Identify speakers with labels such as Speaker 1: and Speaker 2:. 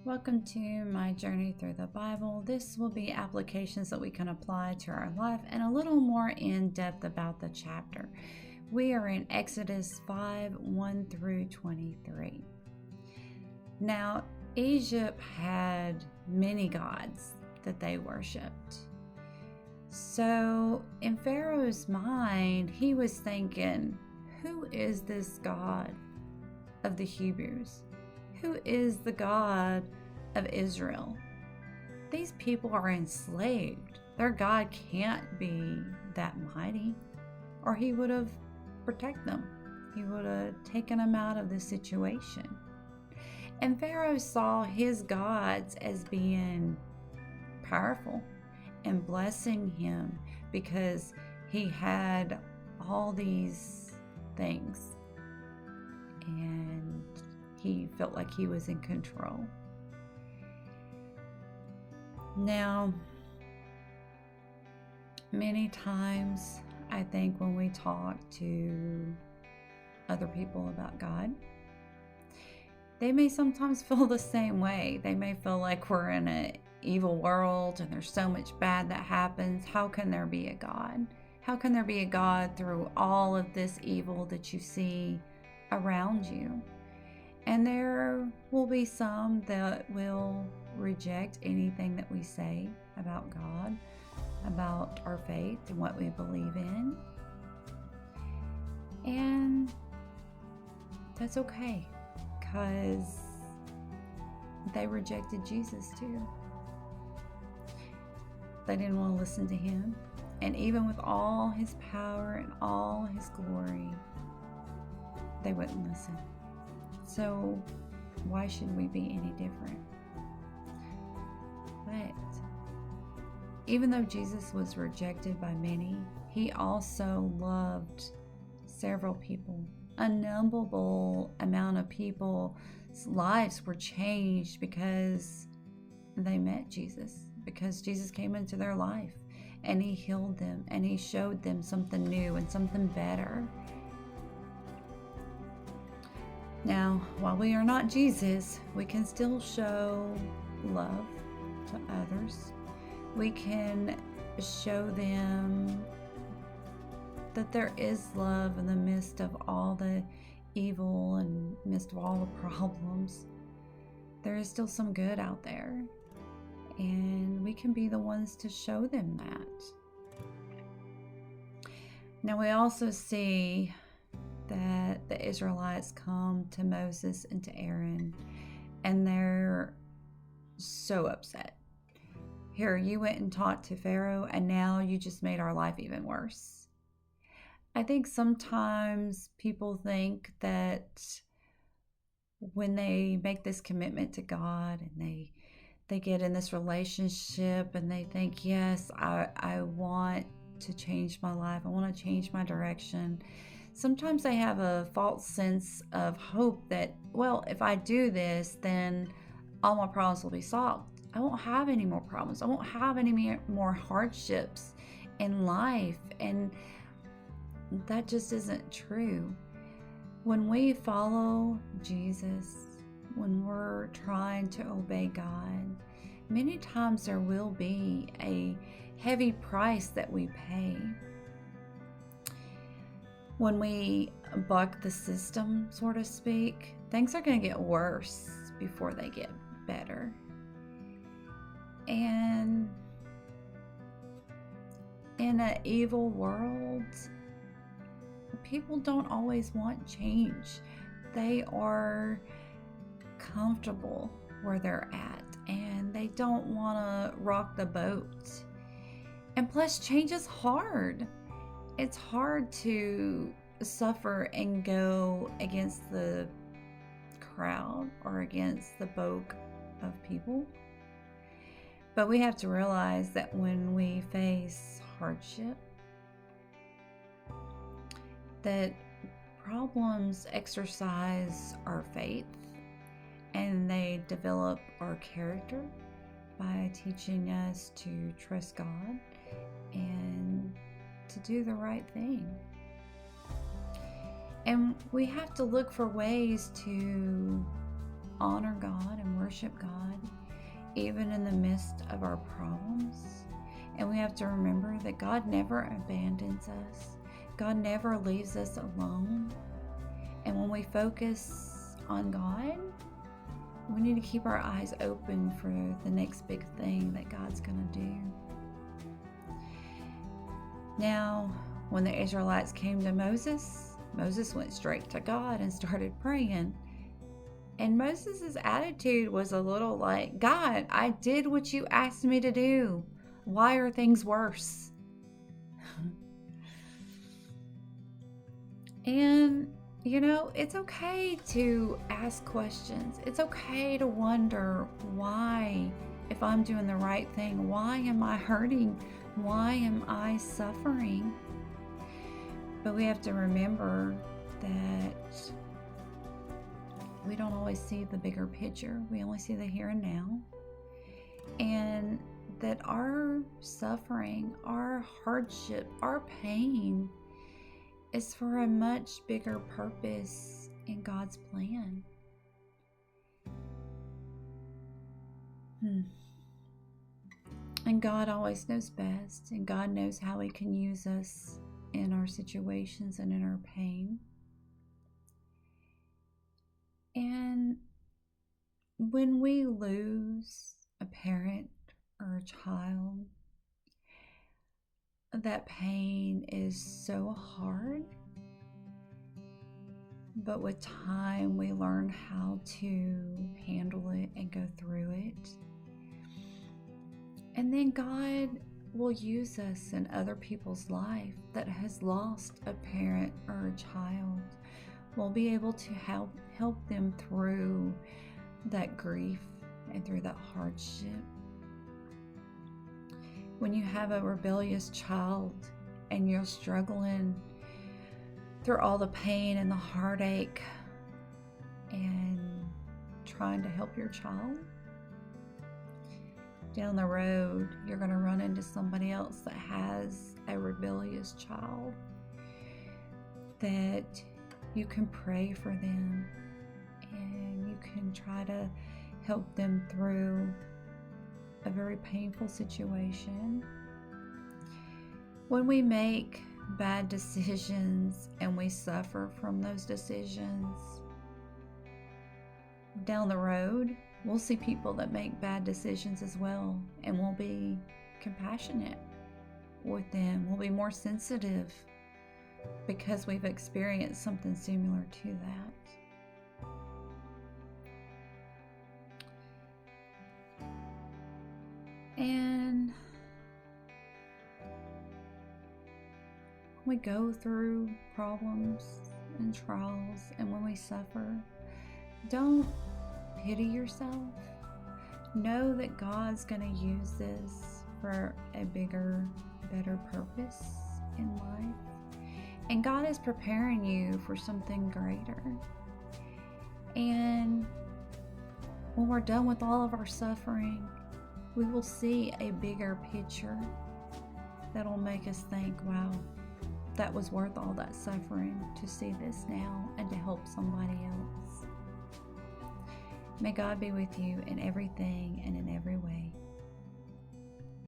Speaker 1: Welcome to my journey through the Bible. This will be applications that we can apply to our life and a little more in depth about the chapter. We are in Exodus 5 1 through 23. Now, Egypt had many gods that they worshipped. So, in Pharaoh's mind, he was thinking, who is this God of the Hebrews? Who is the God of Israel? These people are enslaved. Their God can't be that mighty, or he would have protected them. He would have taken them out of the situation. And Pharaoh saw his gods as being powerful and blessing him because he had all these things. And he felt like he was in control. Now, many times I think when we talk to other people about God, they may sometimes feel the same way. They may feel like we're in an evil world and there's so much bad that happens. How can there be a God? How can there be a God through all of this evil that you see around you? And there will be some that will reject anything that we say about God, about our faith and what we believe in. And that's okay, because they rejected Jesus too. They didn't want to listen to him. And even with all his power and all his glory, they wouldn't listen. So why should we be any different? But even though Jesus was rejected by many, he also loved several people. A unnumberable amount of people's lives were changed because they met Jesus, because Jesus came into their life and he healed them and he showed them something new and something better. Now, while we are not Jesus, we can still show love to others. We can show them that there is love in the midst of all the evil and midst of all the problems. There is still some good out there, and we can be the ones to show them that. Now, we also see that the Israelites come to Moses and to Aaron, and they're so upset. Here, you went and talked to Pharaoh, and now you just made our life even worse. I think sometimes people think that when they make this commitment to God and they get in this relationship and they think, yes, I want to change my life, I want to change my direction. Sometimes they have a false sense of hope that, well, if I do this, then all my problems will be solved. I won't have any more problems. I won't have any more hardships in life. And that just isn't true. When we follow Jesus, when we're trying to obey God, many times there will be a heavy price that we pay. When we buck the system, so to speak, things are going to get worse before they get better. And in an evil world, people don't always want change. They are comfortable where they're at, and they don't want to rock the boat. And plus, change is hard. It's hard to suffer and go against the crowd or against the bulk of people. But we have to realize that when we face hardship, that problems exercise our faith and they develop our character by teaching us to trust God and to do the right thing. And we have to look for ways to honor God and worship God, even in the midst of our problems. And we have to remember that God never abandons us. God never leaves us alone. And when we focus on God, we need to keep our eyes open for the next big thing that God's going to do. Now, when the Israelites came to Moses, Moses went straight to God and started praying. And Moses' attitude was a little like, God, I did what you asked me to do. Why are things worse? And, it's okay to ask questions. It's okay to wonder why, if I'm doing the right thing, why am I hurting? Why am I suffering? But we have to remember that we don't always see the bigger picture. We only see the here and now. And that our suffering, our hardship, our pain is for a much bigger purpose in God's plan. And God always knows best, and God knows how He can use us in our situations and in our pain. And when we lose a parent or a child, that pain is so hard. But with time, we learn how to handle it and go through it. And then God will use us in other people's life that has lost a parent or a child. We'll be able to help them through that grief and through that hardship. When you have a rebellious child and you're struggling through all the pain and the heartache and trying to help your child, down the road, you're going to run into somebody else that has a rebellious child, that you can pray for them and you can try to help them through a very painful situation. When we make bad decisions and we suffer from those decisions, down the road, we'll see people that make bad decisions as well, and we'll be compassionate with them. We'll be more sensitive because we've experienced something similar to that. And we go through problems and trials, and when we suffer, don't pity yourself. Know that God's going to use this for a bigger, better purpose in life. And God is preparing you for something greater. And when we're done with all of our suffering, we will see a bigger picture that'll make us think, wow, that was worth all that suffering to see this now and to help somebody else. May God be with you in everything and in every way.